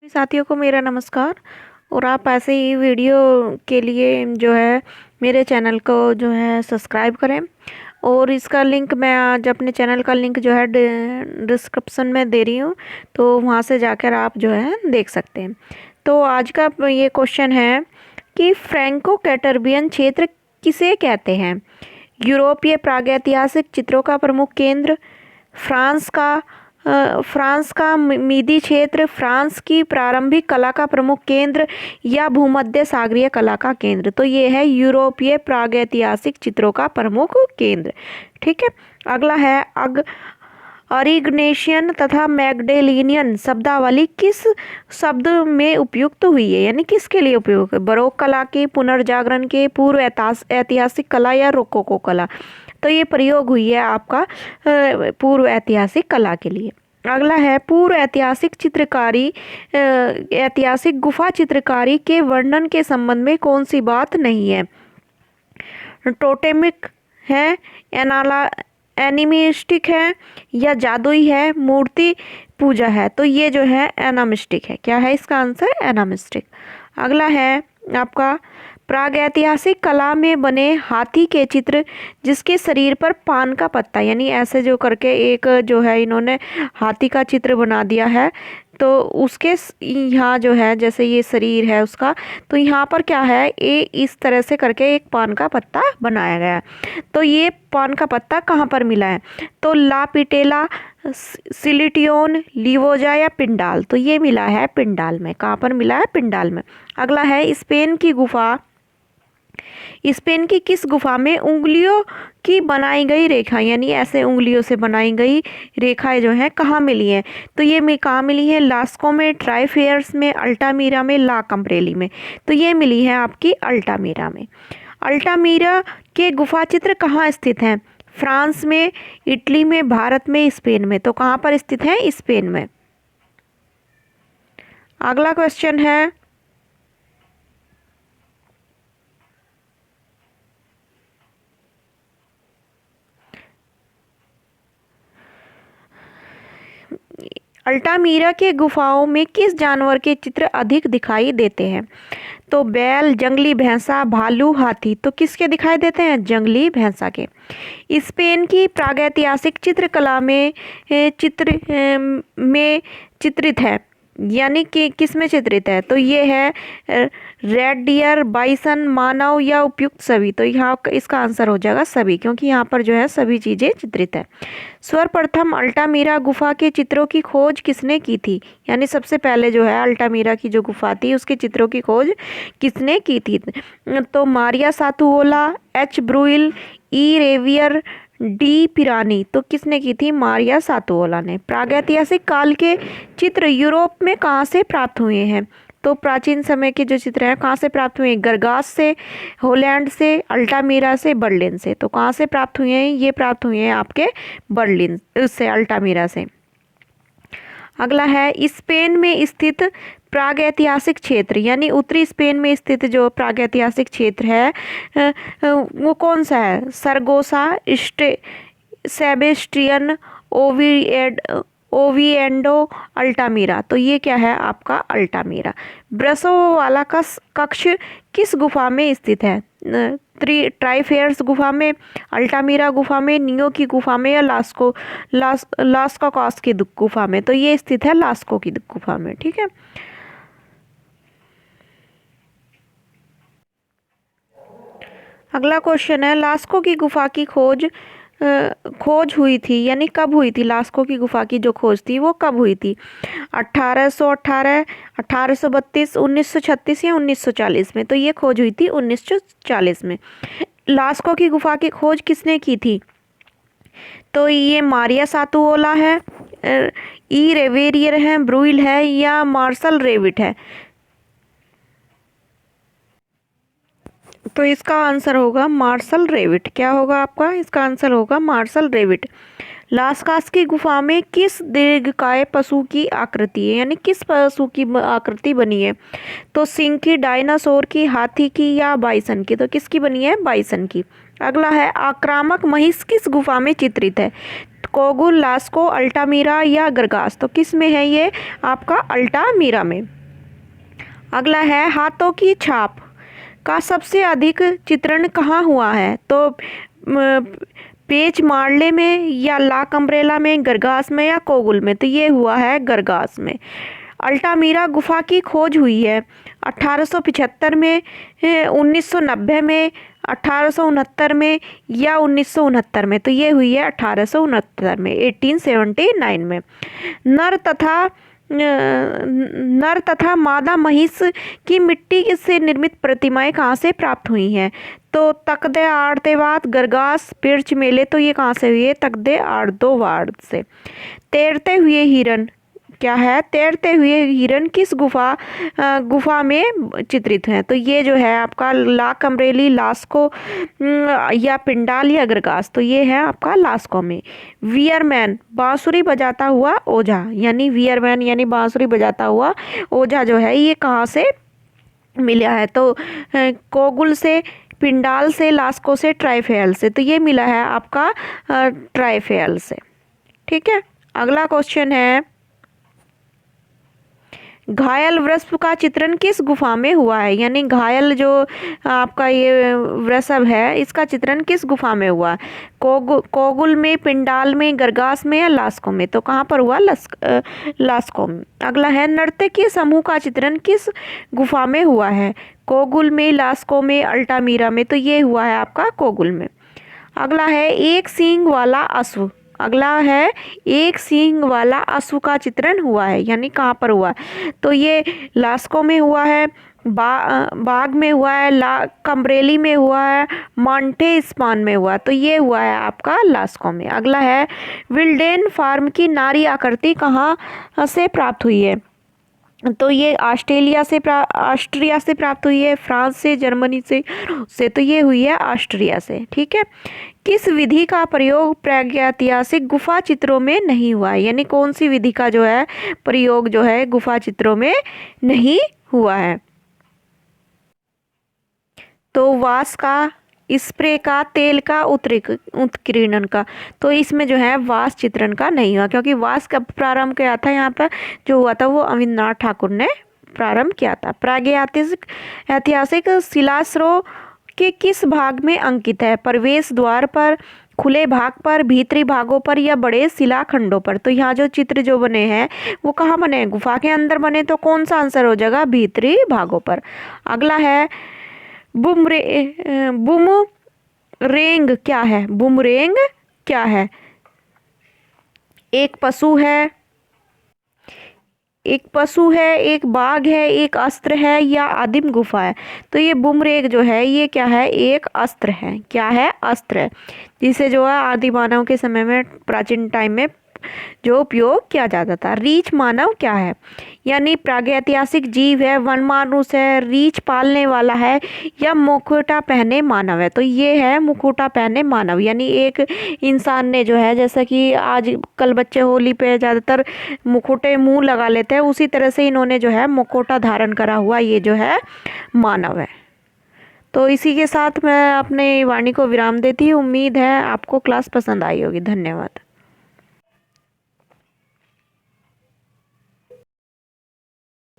साथियों को मेरा नमस्कार। और आप ऐसे ही वीडियो के लिए जो है मेरे चैनल को जो है सब्सक्राइब करें। और इसका लिंक मैं आज अपने चैनल का लिंक जो है डिस्क्रिप्शन में दे रही हूँ, तो वहाँ से जाकर आप जो है देख सकते हैं। तो आज का ये क्वेश्चन है कि फ्रैंको कैटरबियन क्षेत्र किसे कहते हैं? यूरोपीय प्रागैतिहासिक चित्रों का प्रमुख केंद्र, फ्रांस का मीदी क्षेत्र, फ्रांस की प्रारंभिक कला का प्रमुख केंद्र, या भूमध्य सागरीय कला का केंद्र। तो ये है यूरोपीय प्रागैतिहासिक चित्रों का प्रमुख केंद्र। ठीक है। अगला है अरिग्नेशियन तथा मैगडेलिनियन शब्दावली किस शब्द में उपयुक्त हुई है, यानी किसके लिए उपयोग है? बरोक कला के, पुनर्जागरण के, पूर्व ऐतिहासिक कला, या रोकोको कला। तो ये प्रयोग हुई है आपका पूर्व ऐतिहासिक कला के लिए। अगला है पूर्व ऐतिहासिक चित्रकारी, ऐतिहासिक गुफा चित्रकारी के वर्णन के संबंध में कौन सी बात नहीं है? टोटेमिक है, एनिमिस्टिक है, या जादुई है, मूर्ति पूजा है। तो ये जो है एनामिस्टिक है। क्या है इसका आंसर? एनामिस्टिक। अगला है आपका प्रागैतिहासिक कला में बने हाथी के चित्र जिसके शरीर पर पान का पत्ता, यानी ऐसे जो करके एक जो है इन्होंने हाथी का चित्र बना दिया है। तो उसके यहाँ जो है जैसे ये शरीर है उसका, तो यहाँ पर क्या है, ये इस तरह से करके एक पान का पत्ता बनाया गया है। तो ये पान का पत्ता कहाँ पर मिला है? तो ला पिटेला, सिलिटियोन, लिवोजा, या पिंडाल। तो ये मिला है पिंडाल में। कहाँ पर मिला है? पिंडाल में। अगला है स्पेन की गुफा, स्पेन की किस गुफा में उंगलियों की बनाई गई रेखा, यानी ऐसे उंगलियों से बनाई गई रेखाएं जो हैं कहाँ मिली हैं? तो ये कहाँ मिली है? लास्को में, ट्राइफेयर्स में, अल्टामीरा में, ला कंब्रेली में। तो ये मिली है आपकी अल्टामीरा में। अल्टामीरा के गुफा चित्र कहाँ स्थित हैं? फ्रांस में, इटली में, भारत में, स्पेन में। तो कहाँ पर स्थित है? स्पेन में। अगला क्वेश्चन है अल्टामीरा के गुफाओं में किस जानवर के चित्र अधिक दिखाई देते हैं? तो बैल, जंगली भैंसा, भालू, हाथी। तो किसके दिखाई देते हैं? जंगली भैंसा के। स्पेन की प्रागैतिहासिक चित्रकला में चित्रित है, यानी कि किस में चित्रित है? तो ये है रेड डियर, बाइसन, मानव, या उपयुक्त सभी। तो यहाँ इसका आंसर हो जाएगा सभी, क्योंकि यहाँ पर जो है सभी चीज़ें चित्रित है। सर्वप्रथम अल्टामीरा गुफा के चित्रों की खोज किसने की थी? यानी सबसे पहले जो है अल्टामीरा की जो गुफा थी उसके चित्रों की खोज किसने की थी? तो मारिया सातुओला, एच ब्रुइल, ई रेवियर, डी पिरानी। तो किसने की थी? मारिया सातुओला ने। प्रागैतिहासिक काल के चित्र यूरोप में कहाँ से प्राप्त हुए हैं? तो प्राचीन समय के जो चित्र हैं कहाँ से प्राप्त हुए हैं? गरगास से, होलैंड से, अल्टामीरा से, बर्लिन से। तो कहाँ से प्राप्त हुए हैं? ये प्राप्त हुए हैं आपके बर्लिन से, अल्टामीरा से। अगला है स्पेन में स्थित प्रागैतिहासिक क्षेत्र, यानी उत्तरी स्पेन में स्थित जो प्रागैतिहासिक क्षेत्र है वो कौन सा है? सरगोसा, सेबेस्टियन, ओविएंडो, अल्टामीरा। तो ये क्या है आपका? अल्टामीरा। ब्रसो वाला कक्ष किस गुफा में स्थित है? ट्राइफेयर्स गुफा में, अल्टामीरा गुफा में, नियो की गुफा में, या लास्को कॉस की गुफा में। तो ये स्थित है लास्को की गुफा में। ठीक है। अगला क्वेश्चन है लास्को की गुफा की खोज हुई थी, यानी कब हुई थी? लास्को की गुफा की जो खोज थी वो कब हुई थी? 1818, 1832, 1936, या 1940 में। तो ये खोज हुई थी 1940 में। लास्को की गुफा की खोज किसने की थी? तो ये मारिया सातुओला है, ई रेवेरियर है, ब्रुइल है, या मार्शल रेविट है। तो इसका आंसर होगा मार्शल रेविट। क्या होगा आपका? इसका आंसर होगा मार्शल रेविट। लास्कास की गुफा में किस दीर्घकाय पशु की आकृति है, यानी किस पशु की आकृति बनी है? तो सिंह की, डायनासोर की, हाथी की, या बाइसन की। तो किसकी बनी है? बाइसन की। अगला है आक्रामक महिष किस गुफा में चित्रित है? कोगुल, लास्को, अल्टामीरा, या गरगास। तो किस में है ये? आपका अल्टामीरा में। अगला है हाथों की छाप का सबसे अधिक चित्रण कहाँ हुआ है? तो पेच मारले में या ला कम्ब्रेला में, गरगास में या कोगुल में? तो ये हुआ है गरगास में। अल्टामीरा गुफा की खोज हुई है 1875 में, 1990 में, 1869 में या 1969 में? तो ये हुई है 1869 में, 1879 में। नर तथा मादा महिष की मिट्टी से निर्मित प्रतिमाएं कहाँ से प्राप्त हुई हैं? तो तकदे आड़तेवाद, गरगास, पिर्च मेले। तो ये कहाँ से हुई है? तकदे आड़तोवाद से। तैरते हुए हिरन क्या है? तैरते हुए हिरन किस गुफा में चित्रित हैं? तो ये जो है आपका ला कमरेली, लास्को या पिंडाल या गरगास? तो ये है आपका लास्को में। वियरमैन बांसुरी बजाता हुआ ओझा, यानी वियरमैन यानी बांसुरी बजाता हुआ ओझा जो है ये कहाँ से मिला है? तो कोगुल से, पिंडाल से, लास्को से, ट्राइफेल से। तो ये मिला है आपका ट्राइफेल से। ठीक है, अगला क्वेश्चन है घायल वृषभ का चित्रण किस गुफा में हुआ है? यानी घायल जो आपका ये वृषभ है इसका चित्रण किस गुफा में हुआ? कोगुल में, पिंडाल में, गरगास में या लास्को में? तो कहाँ पर हुआ? लास्को में। अगला है नर्तकी समूह का चित्रण किस गुफा में हुआ है? कोगुल में, लास्को में, अल्टामीरा में? तो ये हुआ है आपका कोगुल में। अगला है एक सींग वाला अश्व। अगला है एक सींग वाला अश्व का चित्रण हुआ है, यानी कहाँ पर हुआ? तो ये लास्को में हुआ है, बाग में हुआ है, ला कम्ब्रेली में हुआ है, मॉन्टे स्पान में हुआ। तो ये हुआ है आपका लास्को में। अगला है विल्डेन फार्म की नारी आकृति कहाँ से प्राप्त हुई है? तो ये ऑस्ट्रिया से प्राप्त हुई है, फ्रांस से, जर्मनी से। तो ये हुई है ऑस्ट्रिया से। ठीक है, किस विधि का प्रयोग प्रागैतिहासिक गुफा चित्रों में नहीं हुआ है? यानी कौन सी विधि का जो है प्रयोग जो है गुफा चित्रों में नहीं हुआ है? तो वास का, स्प्रे का, तेल का, उत्कीर्णन का। तो इसमें जो है वास चित्रण का नहीं हुआ, क्योंकि वास का प्रारंभ किया था यहाँ पर जो हुआ था वो अविनाश ठाकुर ने प्रारंभ किया था। ऐतिहासिक शिलास्रोत के किस भाग में अंकित है? प्रवेश द्वार पर, खुले भाग पर, भीतरी भागों पर या बड़े शिलाखंडों पर? तो यहाँ जो चित्र जो बने हैं वो कहाँ बने हैं? गुफा के अंदर बने। तो कौन सा आंसर हो जाएगा? भीतरी भागों पर। अगला है बुमरेंग क्या है? बुमरेंग क्या है? एक पशु है, एक बाघ है, एक अस्त्र है या आदिम गुफा है? तो ये बुमरेंग जो है ये क्या है? एक अस्त्र है। क्या है? अस्त्र है, जिसे जो है आदि मानव के समय में, प्राचीन टाइम में जो उपयोग किया जाता था। रीछ मानव क्या है? यानी प्रागैतिहासिक जीव है, वनमानुष है, रीछ पालने वाला है या मुखौटा पहने मानव है? तो ये है मुखौटा पहने मानव, यानी एक इंसान ने जो है, जैसा कि आज कल बच्चे होली पे ज़्यादातर मुखौटे मुंह लगा लेते हैं, उसी तरह से इन्होंने जो है मुखौटा धारण करा हुआ ये जो है मानव है। तो इसी के साथ मैं अपने वाणी को विराम देती हूँ। उम्मीद है आपको क्लास पसंद आई होगी। धन्यवाद।